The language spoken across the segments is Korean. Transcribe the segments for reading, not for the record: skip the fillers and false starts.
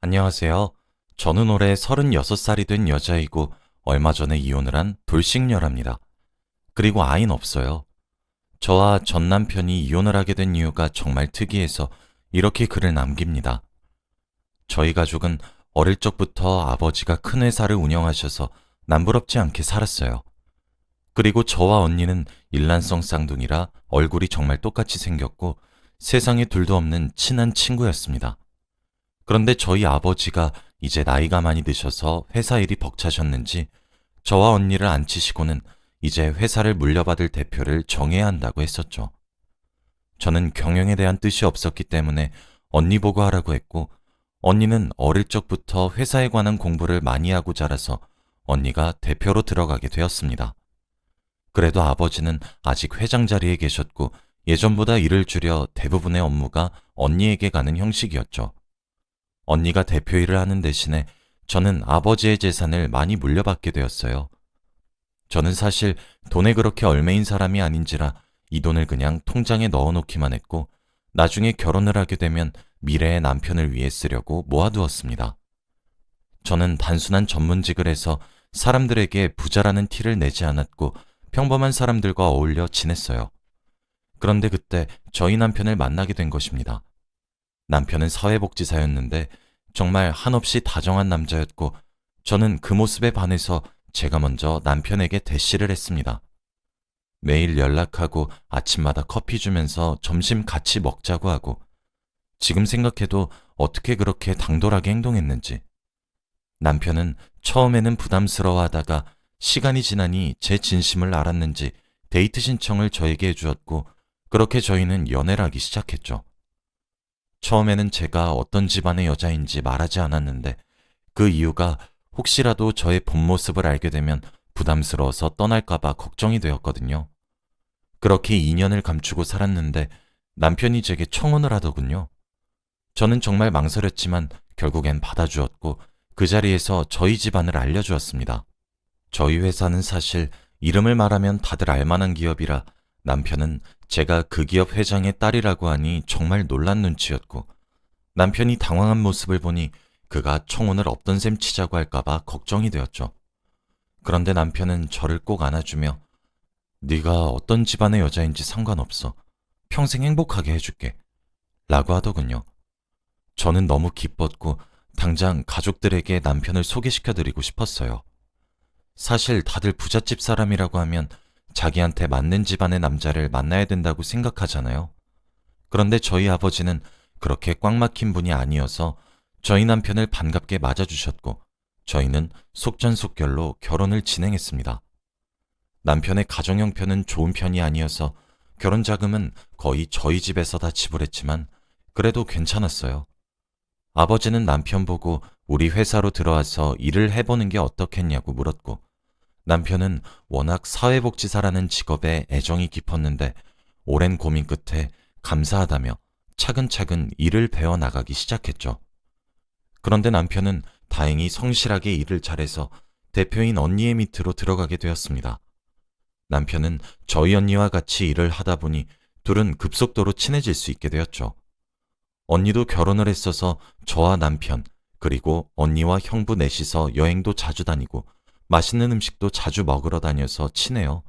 안녕하세요. 저는 올해 36살이 된 여자이고 얼마 전에 이혼을 한 돌싱녀랍니다. 그리고 아이는 없어요. 저와 전 남편이 이혼을 하게 된 이유가 정말 특이해서 이렇게 글을 남깁니다. 저희 가족은 어릴 적부터 아버지가 큰 회사를 운영하셔서 남부럽지 않게 살았어요. 그리고 저와 언니는 일란성 쌍둥이라 얼굴이 정말 똑같이 생겼고 세상에 둘도 없는 친한 친구였습니다. 그런데 저희 아버지가 이제 나이가 많이 드셔서 회사 일이 벅차셨는지 저와 언니를 앉히시고는 이제 회사를 물려받을 대표를 정해야 한다고 했었죠. 저는 경영에 대한 뜻이 없었기 때문에 언니 보고 하라고 했고, 언니는 어릴 적부터 회사에 관한 공부를 많이 하고 자라서 언니가 대표로 들어가게 되었습니다. 그래도 아버지는 아직 회장 자리에 계셨고 예전보다 일을 줄여 대부분의 업무가 언니에게 가는 형식이었죠. 언니가 대표 일을 하는 대신에 저는 아버지의 재산을 많이 물려받게 되었어요. 저는 사실 돈에 그렇게 얼매인 사람이 아닌지라 이 돈을 그냥 통장에 넣어놓기만 했고, 나중에 결혼을 하게 되면 미래의 남편을 위해 쓰려고 모아두었습니다. 저는 단순한 전문직을 해서 사람들에게 부자라는 티를 내지 않았고 평범한 사람들과 어울려 지냈어요. 그런데 그때 저희 남편을 만나게 된 것입니다. 남편은 사회복지사였는데 정말 한없이 다정한 남자였고, 저는 그 모습에 반해서 제가 먼저 남편에게 대시를 했습니다. 매일 연락하고 아침마다 커피 주면서 점심 같이 먹자고 하고, 지금 생각해도 어떻게 그렇게 당돌하게 행동했는지. 남편은 처음에는 부담스러워하다가 시간이 지나니 제 진심을 알았는지 데이트 신청을 저에게 해주었고, 그렇게 저희는 연애를 하기 시작했죠. 처음에는 제가 어떤 집안의 여자인지 말하지 않았는데, 그 이유가 혹시라도 저의 본 모습을 알게 되면 부담스러워서 떠날까봐 걱정이 되었거든요. 그렇게 2년을 감추고 살았는데 남편이 제게 청혼을 하더군요. 저는 정말 망설였지만 결국엔 받아주었고, 그 자리에서 저희 집안을 알려주었습니다. 저희 회사는 사실 이름을 말하면 다들 알만한 기업이라 남편은 제가 그 기업 회장의 딸이라고 하니 정말 놀란 눈치였고, 남편이 당황한 모습을 보니 그가 청혼을 없던 셈 치자고 할까봐 걱정이 되었죠. 그런데 남편은 저를 꼭 안아주며 네가 어떤 집안의 여자인지 상관없어. 평생 행복하게 해줄게. 라고 하더군요. 저는 너무 기뻤고 당장 가족들에게 남편을 소개시켜드리고 싶었어요. 사실 다들 부잣집 사람이라고 하면 자기한테 맞는 집안의 남자를 만나야 된다고 생각하잖아요. 그런데 저희 아버지는 그렇게 꽉 막힌 분이 아니어서 저희 남편을 반갑게 맞아주셨고, 저희는 속전속결로 결혼을 진행했습니다. 남편의 가정 형편은 좋은 편이 아니어서 결혼 자금은 거의 저희 집에서 다 지불했지만 그래도 괜찮았어요. 아버지는 남편 보고 우리 회사로 들어와서 일을 해보는 게 어떻겠냐고 물었고, 남편은 워낙 사회복지사라는 직업에 애정이 깊었는데 오랜 고민 끝에 감사하다며 차근차근 일을 배워나가기 시작했죠. 그런데 남편은 다행히 성실하게 일을 잘해서 대표인 언니의 밑으로 들어가게 되었습니다. 남편은 저희 언니와 같이 일을 하다 보니 둘은 급속도로 친해질 수 있게 되었죠. 언니도 결혼을 했어서 저와 남편, 그리고 언니와 형부 넷이서 여행도 자주 다니고 맛있는 음식도 자주 먹으러 다녀서 친해요.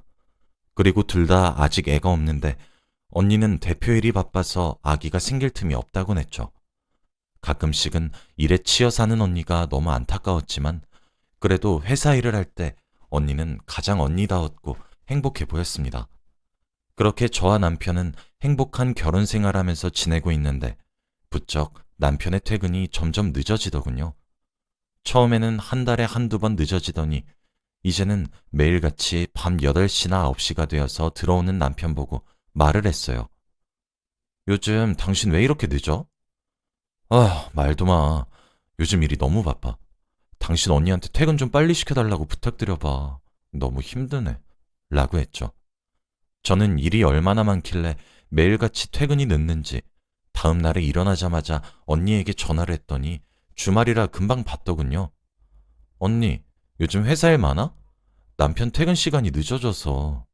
그리고 둘 다 아직 애가 없는데 언니는 대표 일이 바빠서 아기가 생길 틈이 없다곤 했죠. 가끔씩은 일에 치여 사는 언니가 너무 안타까웠지만 그래도 회사 일을 할 때 언니는 가장 언니다웠고 행복해 보였습니다. 그렇게 저와 남편은 행복한 결혼 생활하면서 지내고 있는데 부쩍 남편의 퇴근이 점점 늦어지더군요. 처음에는 한 달에 한두 번 늦어지더니 이제는 매일같이 밤 8시나 9시가 되어서 들어오는 남편 보고 말을 했어요. 요즘 당신 왜 이렇게 늦어? 아, 말도 마. 요즘 일이 너무 바빠. 당신 언니한테 퇴근 좀 빨리 시켜달라고 부탁드려봐. 너무 힘드네. 라고 했죠. 저는 일이 얼마나 많길래 매일같이 퇴근이 늦는지 다음 날에 일어나자마자 언니에게 전화를 했더니 주말이라 금방 받더군요. 언니, 요즘 회사 일 많아? 남편 퇴근 시간이 늦어져서.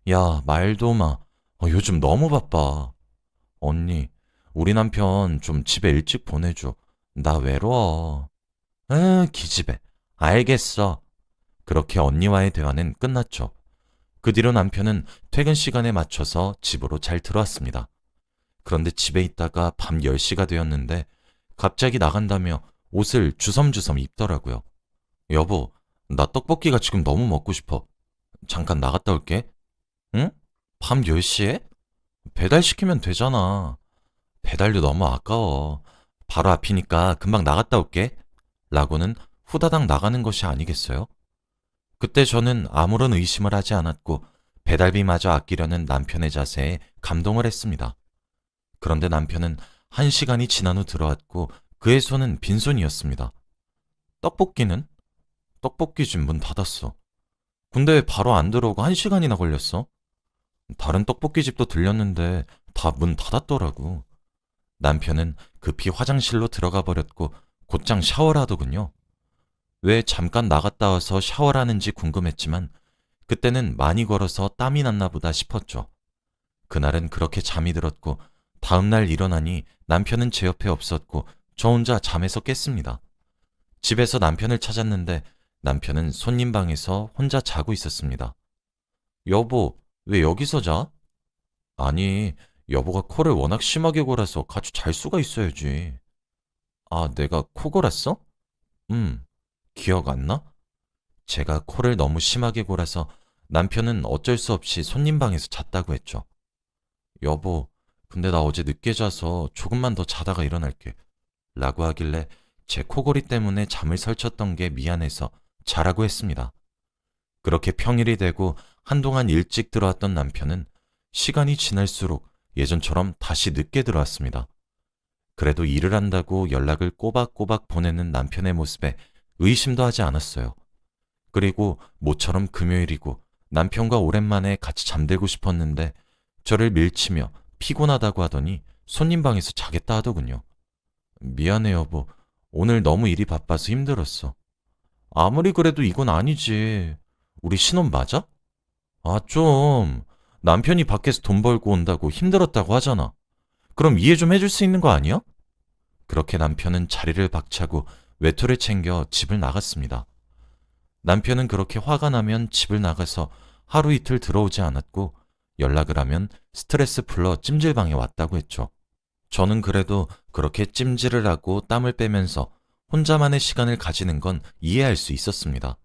야, 말도 마. 요즘 너무 바빠. 언니, 우리 남편 좀 집에 일찍 보내줘. 나 외로워. 기집애. 알겠어. 그렇게 언니와의 대화는 끝났죠. 그 뒤로 남편은 퇴근 시간에 맞춰서 집으로 잘 들어왔습니다. 그런데 집에 있다가 밤 10시가 되었는데 갑자기 나간다며 옷을 주섬주섬 입더라고요. 여보, 나 떡볶이가 지금 너무 먹고 싶어. 잠깐 나갔다 올게. 응? 밤 10시에? 배달시키면 되잖아. 배달료 너무 아까워. 바로 앞이니까 금방 나갔다 올게. 라고는 후다닥 나가는 것이 아니겠어요? 그때 저는 아무런 의심을 하지 않았고 배달비마저 아끼려는 남편의 자세에 감동을 했습니다. 그런데 남편은 1시간이 지난 후 들어왔고 그의 손은 빈손이었습니다. 떡볶이는? 떡볶이집 문 닫았어. 근데 왜 바로 안 들어오고 1시간이나 걸렸어? 다른 떡볶이집도 들렸는데 다 문 닫았더라고. 남편은 급히 화장실로 들어가 버렸고 곧장 샤워를 하더군요. 왜 잠깐 나갔다 와서 샤워를 하는지 궁금했지만 그때는 많이 걸어서 땀이 났나 보다 싶었죠. 그날은 그렇게 잠이 들었고 다음날 일어나니 남편은 제 옆에 없었고 저 혼자 잠에서 깼습니다. 집에서 남편을 찾았는데 남편은 손님 방에서 혼자 자고 있었습니다. 여보, 왜 여기서 자? 아니, 여보가 코를 워낙 심하게 골아서 같이 잘 수가 있어야지. 아, 내가 코 골았어? 음, 기억 안 나? 제가 코를 너무 심하게 골아서 남편은 어쩔 수 없이 손님 방에서 잤다고 했죠. 여보, 근데 나 어제 늦게 자서 조금만 더 자다가 일어날게. 라고 하길래 제 코골이 때문에 잠을 설쳤던 게 미안해서 자라고 했습니다. 그렇게 평일이 되고 한동안 일찍 들어왔던 남편은 시간이 지날수록 예전처럼 다시 늦게 들어왔습니다. 그래도 일을 한다고 연락을 꼬박꼬박 보내는 남편의 모습에 의심도 하지 않았어요. 그리고 모처럼 금요일이고 남편과 오랜만에 같이 잠들고 싶었는데 저를 밀치며 피곤하다고 하더니 손님 방에서 자겠다 하더군요. 미안해 여보. 오늘 너무 일이 바빠서 힘들었어. 아무리 그래도 이건 아니지. 우리 신혼 맞아? 아, 좀. 남편이 밖에서 돈 벌고 온다고 힘들었다고 하잖아. 그럼 이해 좀 해줄 수 있는 거 아니야? 그렇게 남편은 자리를 박차고 외투를 챙겨 집을 나갔습니다. 남편은 그렇게 화가 나면 집을 나가서 하루 이틀 들어오지 않았고 연락을 하면 스트레스 풀러 찜질방에 왔다고 했죠. 저는 그래도 그렇게 찜질을 하고 땀을 빼면서 혼자만의 시간을 가지는 건 이해할 수 있었습니다.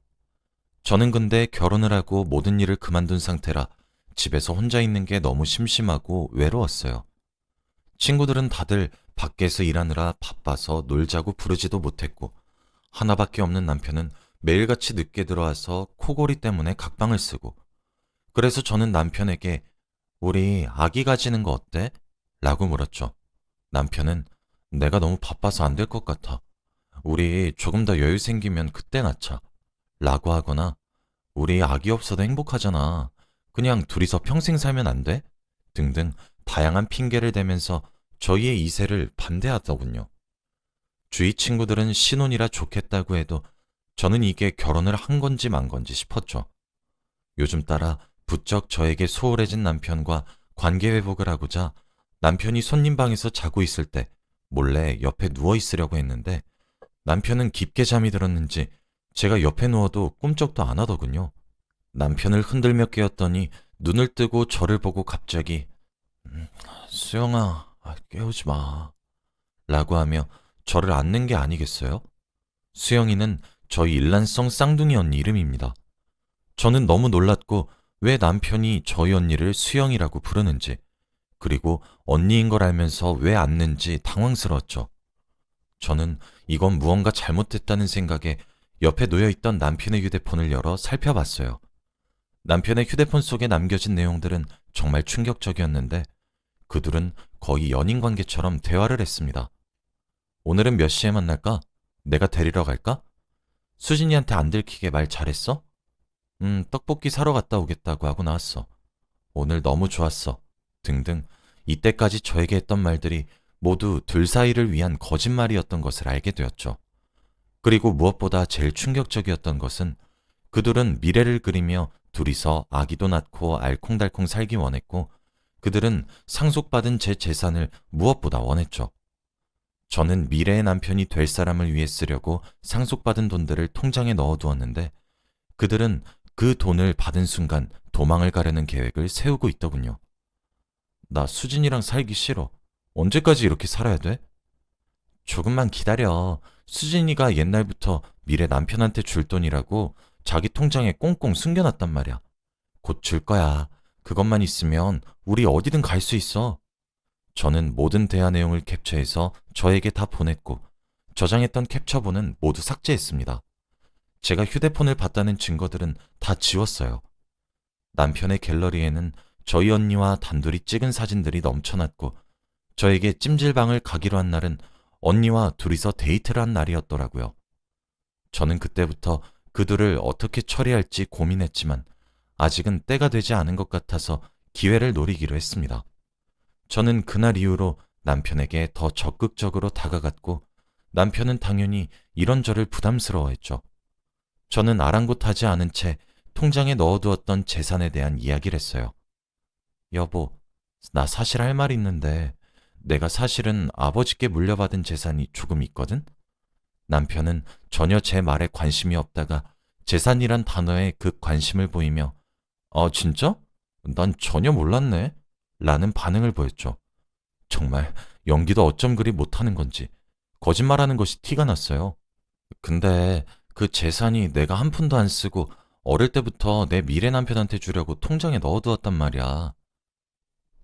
저는 근데 결혼을 하고 모든 일을 그만둔 상태라 집에서 혼자 있는 게 너무 심심하고 외로웠어요. 친구들은 다들 밖에서 일하느라 바빠서 놀자고 부르지도 못했고 하나밖에 없는 남편은 매일같이 늦게 들어와서 코골이 때문에 각방을 쓰고 그래서 저는 남편에게 우리 아기 가지는 거 어때? 라고 물었죠. 남편은 내가 너무 바빠서 안 될 것 같아. 우리 조금 더 여유 생기면 그때 낳자. 라고 하거나 우리 아기 없어도 행복하잖아. 그냥 둘이서 평생 살면 안 돼? 등등 다양한 핑계를 대면서 저희의 이세를 반대하더군요. 주위 친구들은 신혼이라 좋겠다고 해도 저는 이게 결혼을 한 건지 만 건지 싶었죠. 요즘 따라 부쩍 저에게 소홀해진 남편과 관계 회복을 하고자 남편이 손님 방에서 자고 있을 때 몰래 옆에 누워 있으려고 했는데 남편은 깊게 잠이 들었는지 제가 옆에 누워도 꿈쩍도 안 하더군요. 남편을 흔들며 깨웠더니 눈을 뜨고 저를 보고 갑자기 수영아, 깨우지 마. 라고 하며 저를 안는 게 아니겠어요? 수영이는 저희 일란성 쌍둥이 언니 이름입니다. 저는 너무 놀랐고 왜 남편이 저희 언니를 수영이라고 부르는지 그리고 언니인 걸 알면서 왜 안는지 당황스러웠죠. 저는 이건 무언가 잘못됐다는 생각에 옆에 놓여있던 남편의 휴대폰을 열어 살펴봤어요. 남편의 휴대폰 속에 남겨진 내용들은 정말 충격적이었는데 그들은 거의 연인 관계처럼 대화를 했습니다. 오늘은 몇 시에 만날까? 내가 데리러 갈까? 수진이한테 안 들키게 말 잘했어? 떡볶이 사러 갔다 오겠다고 하고 나왔어. 오늘 너무 좋았어. 등등 이때까지 저에게 했던 말들이 모두 둘 사이를 위한 거짓말이었던 것을 알게 되었죠. 그리고 무엇보다 제일 충격적이었던 것은 그들은 미래를 그리며 둘이서 아기도 낳고 알콩달콩 살기 원했고 그들은 상속받은 제 재산을 무엇보다 원했죠. 저는 미래의 남편이 될 사람을 위해 쓰려고 상속받은 돈들을 통장에 넣어두었는데 그들은 그 돈을 받은 순간 도망을 가려는 계획을 세우고 있더군요. 나 수진이랑 살기 싫어. 언제까지 이렇게 살아야 돼? 조금만 기다려. 수진이가 옛날부터 미래 남편한테 줄 돈이라고 자기 통장에 꽁꽁 숨겨놨단 말이야. 곧 줄 거야. 그것만 있으면 우리 어디든 갈 수 있어. 저는 모든 대화 내용을 캡처해서 저에게 다 보냈고 저장했던 캡처본은 모두 삭제했습니다. 제가 휴대폰을 봤다는 증거들은 다 지웠어요. 남편의 갤러리에는 저희 언니와 단둘이 찍은 사진들이 넘쳐났고 저에게 찜질방을 가기로 한 날은 언니와 둘이서 데이트를 한 날이었더라고요. 저는 그때부터 그 둘을 어떻게 처리할지 고민했지만 아직은 때가 되지 않은 것 같아서 기회를 노리기로 했습니다. 저는 그날 이후로 남편에게 더 적극적으로 다가갔고 남편은 당연히 이런 저를 부담스러워했죠. 저는 아랑곳하지 않은 채 통장에 넣어두었던 재산에 대한 이야기를 했어요. 여보, 나 사실 할 말 있는데 내가 사실은 아버지께 물려받은 재산이 조금 있거든? 남편은 전혀 제 말에 관심이 없다가 재산이란 단어에 그 관심을 보이며 진짜? 난 전혀 몰랐네. 라는 반응을 보였죠. 정말 연기도 어쩜 그리 못하는 건지 거짓말하는 것이 티가 났어요. 근데 그 재산이 내가 한 푼도 안 쓰고 어릴 때부터 내 미래 남편한테 주려고 통장에 넣어두었단 말이야.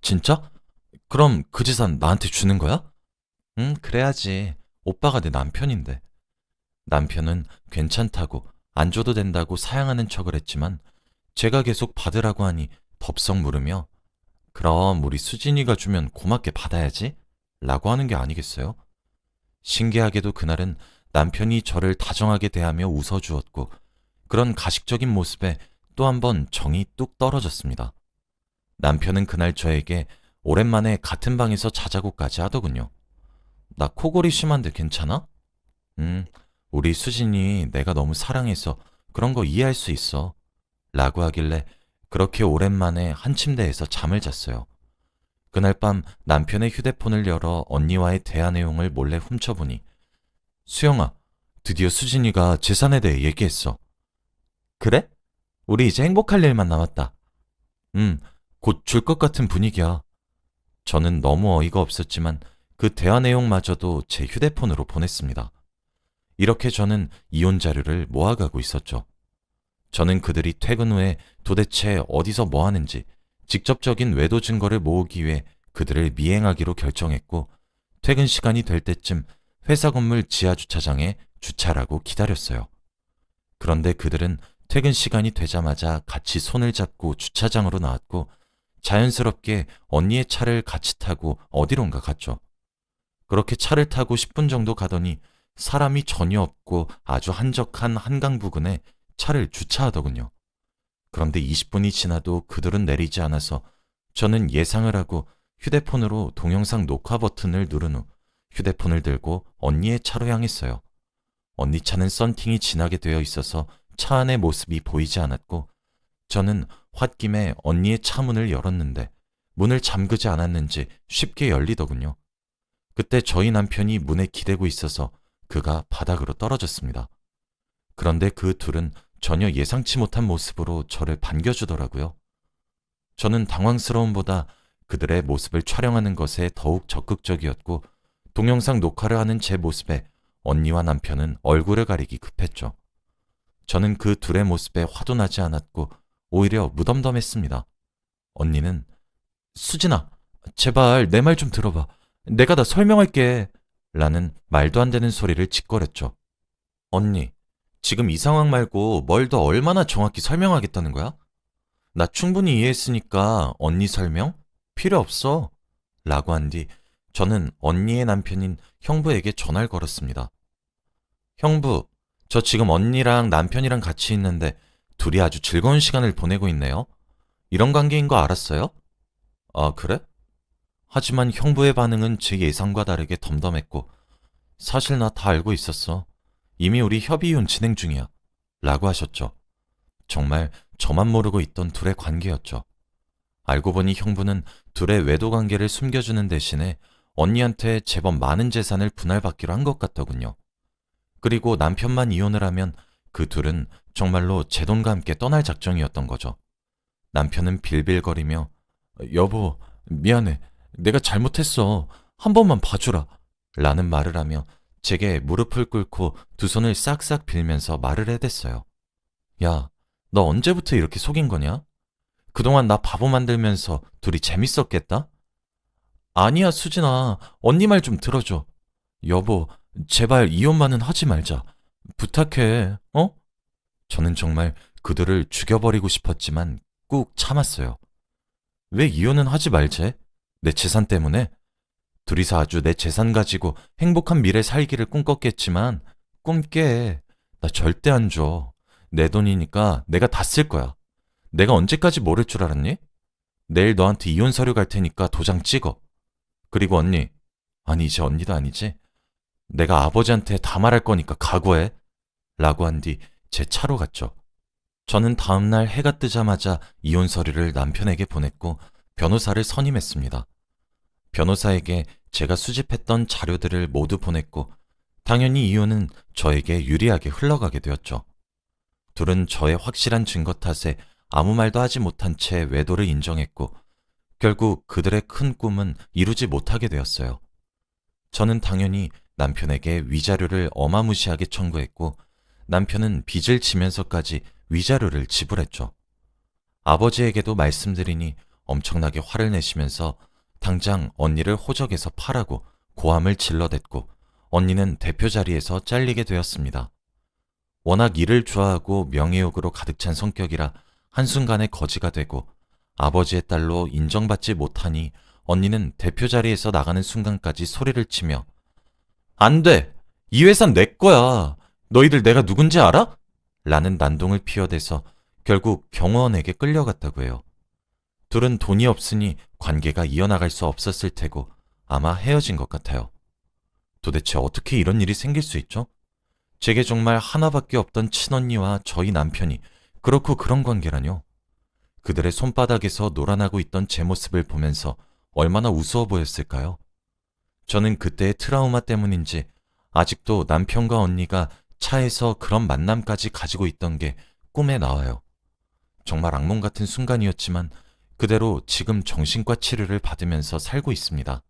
진짜? 그럼 그 재산 나한테 주는 거야? 응, 그래야지. 오빠가 내 남편인데. 남편은 괜찮다고 안 줘도 된다고 사양하는 척을 했지만 제가 계속 받으라고 하니 덥석 물으며 그럼 우리 수진이가 주면 고맙게 받아야지? 라고 하는 게 아니겠어요? 신기하게도 그날은 남편이 저를 다정하게 대하며 웃어주었고 그런 가식적인 모습에 또 한 번 정이 뚝 떨어졌습니다. 남편은 그날 저에게 오랜만에 같은 방에서 자자고까지 하더군요. 나 코골이 심한데 괜찮아? 우리 수진이 내가 너무 사랑해서 그런 거 이해할 수 있어. 라고 하길래 그렇게 오랜만에 한 침대에서 잠을 잤어요. 그날 밤 남편의 휴대폰을 열어 언니와의 대화 내용을 몰래 훔쳐보니 수영아, 드디어 수진이가 재산에 대해 얘기했어. 그래? 우리 이제 행복할 일만 남았다. 곧 줄 것 같은 분위기야. 저는 너무 어이가 없었지만 그 대화 내용마저도 제 휴대폰으로 보냈습니다. 이렇게 저는 이혼 자료를 모아가고 있었죠. 저는 그들이 퇴근 후에 도대체 어디서 뭐 하는지 직접적인 외도 증거를 모으기 위해 그들을 미행하기로 결정했고 퇴근 시간이 될 때쯤 회사 건물 지하 주차장에 주차라고 기다렸어요. 그런데 그들은 퇴근 시간이 되자마자 같이 손을 잡고 주차장으로 나왔고 자연스럽게 언니의 차를 같이 타고 어디론가 갔죠. 그렇게 차를 타고 10분 정도 가더니 사람이 전혀 없고 아주 한적한 한강 부근에 차를 주차하더군요. 그런데 20분이 지나도 그들은 내리지 않아서 저는 예상을 하고 휴대폰으로 동영상 녹화 버튼을 누른 후 휴대폰을 들고 언니의 차로 향했어요. 언니 차는 썬팅이 진하게 되어 있어서 차 안의 모습이 보이지 않았고 저는 홧김에 언니의 차 문을 열었는데 문을 잠그지 않았는지 쉽게 열리더군요. 그때 저희 남편이 문에 기대고 있어서 그가 바닥으로 떨어졌습니다. 그런데 그 둘은 전혀 예상치 못한 모습으로 저를 반겨주더라고요. 저는 당황스러움보다 그들의 모습을 촬영하는 것에 더욱 적극적이었고 동영상 녹화를 하는 제 모습에 언니와 남편은 얼굴을 가리기 급했죠. 저는 그 둘의 모습에 화도 나지 않았고 오히려 무덤덤했습니다. 언니는 수진아, 제발 내 말 좀 들어봐. 내가 다 설명할게. 라는 말도 안 되는 소리를 짓거렸죠. 언니, 지금 이 상황 말고 뭘 더 얼마나 정확히 설명하겠다는 거야? 나 충분히 이해했으니까 언니 설명? 필요 없어. 라고 한 뒤 저는 언니의 남편인 형부에게 전화를 걸었습니다. 형부, 저 지금 언니랑 남편이랑 같이 있는데 둘이 아주 즐거운 시간을 보내고 있네요. 이런 관계인 거 알았어요? 아, 그래? 하지만 형부의 반응은 제 예상과 다르게 덤덤했고 사실 나 다 알고 있었어. 이미 우리 협의이혼 진행 중이야. 라고 하셨죠. 정말 저만 모르고 있던 둘의 관계였죠. 알고 보니 형부는 둘의 외도 관계를 숨겨주는 대신에 언니한테 제법 많은 재산을 분할받기로 한 것 같더군요. 그리고 남편만 이혼을 하면 그 둘은 정말로 제 돈과 함께 떠날 작정이었던 거죠. 남편은 빌빌거리며 여보, 미안해. 내가 잘못했어. 한 번만 봐주라. 라는 말을 하며 제게 무릎을 꿇고 두 손을 싹싹 빌면서 말을 해댔어요. 야, 너 언제부터 이렇게 속인 거냐? 그동안 나 바보 만들면서 둘이 재밌었겠다? 아니야, 수진아. 언니 말 좀 들어줘. 여보, 제발 이혼만은 하지 말자. 부탁해, 어? 저는 정말 그들을 죽여버리고 싶었지만 꾹 참았어요. 왜 이혼은 하지 말지? 내 재산 때문에? 둘이서 아주 내 재산 가지고 행복한 미래 살기를 꿈꿨겠지만 꿈깨. 나 절대 안 줘. 내 돈이니까 내가 다 쓸 거야. 내가 언제까지 모를 줄 알았니? 내일 너한테 이혼 서류 갈 테니까 도장 찍어. 그리고 언니, 아니 이제 언니도 아니지? 내가 아버지한테 다 말할 거니까 각오해. 라고 한 뒤 제 차로 갔죠. 저는 다음날 해가 뜨자마자 이혼 서류를 남편에게 보냈고 변호사를 선임했습니다. 변호사에게 제가 수집했던 자료들을 모두 보냈고 당연히 이혼은 저에게 유리하게 흘러가게 되었죠. 둘은 저의 확실한 증거 탓에 아무 말도 하지 못한 채 외도를 인정했고 결국 그들의 큰 꿈은 이루지 못하게 되었어요. 저는 당연히 남편에게 위자료를 어마무시하게 청구했고 남편은 빚을 지면서까지 위자료를 지불했죠. 아버지에게도 말씀드리니 엄청나게 화를 내시면서 당장 언니를 호적에서 파라고 고함을 질러댔고 언니는 대표 자리에서 잘리게 되었습니다. 워낙 일을 좋아하고 명예욕으로 가득 찬 성격이라 한순간에 거지가 되고 아버지의 딸로 인정받지 못하니 언니는 대표 자리에서 나가는 순간까지 소리를 치며 안 돼! 이 회사는 내 거야! 너희들 내가 누군지 알아? 라는 난동을 피워대서 결국 경호원에게 끌려갔다고 해요. 둘은 돈이 없으니 관계가 이어나갈 수 없었을 테고 아마 헤어진 것 같아요. 도대체 어떻게 이런 일이 생길 수 있죠? 제게 정말 하나밖에 없던 친언니와 저희 남편이 그렇고 그런 관계라뇨. 그들의 손바닥에서 놀아나고 있던 제 모습을 보면서 얼마나 우스워 보였을까요? 저는 그때의 트라우마 때문인지 아직도 남편과 언니가 차에서 그런 만남까지 가지고 있던 게 꿈에 나와요. 정말 악몽 같은 순간이었지만 그대로 지금 정신과 치료를 받으면서 살고 있습니다.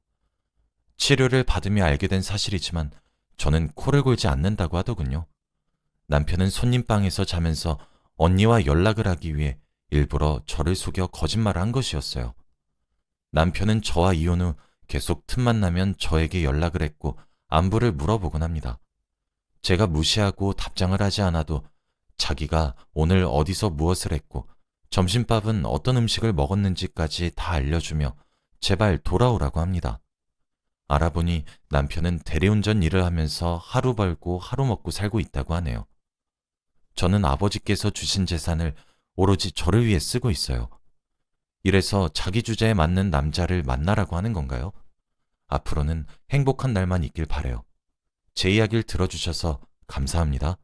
치료를 받으며 알게 된 사실이지만 저는 코를 골지 않는다고 하더군요. 남편은 손님방에서 자면서 언니와 연락을 하기 위해 일부러 저를 속여 거짓말을 한 것이었어요. 남편은 저와 이혼 후 계속 틈만 나면 저에게 연락을 했고 안부를 물어보곤 합니다. 제가 무시하고 답장을 하지 않아도 자기가 오늘 어디서 무엇을 했고 점심밥은 어떤 음식을 먹었는지까지 다 알려주며 제발 돌아오라고 합니다. 알아보니 남편은 대리운전 일을 하면서 하루 벌고 하루 먹고 살고 있다고 하네요. 저는 아버지께서 주신 재산을 오로지 저를 위해 쓰고 있어요. 이래서 자기 주제에 맞는 남자를 만나라고 하는 건가요? 앞으로는 행복한 날만 있길 바래요. 제 이야기를 들어주셔서 감사합니다.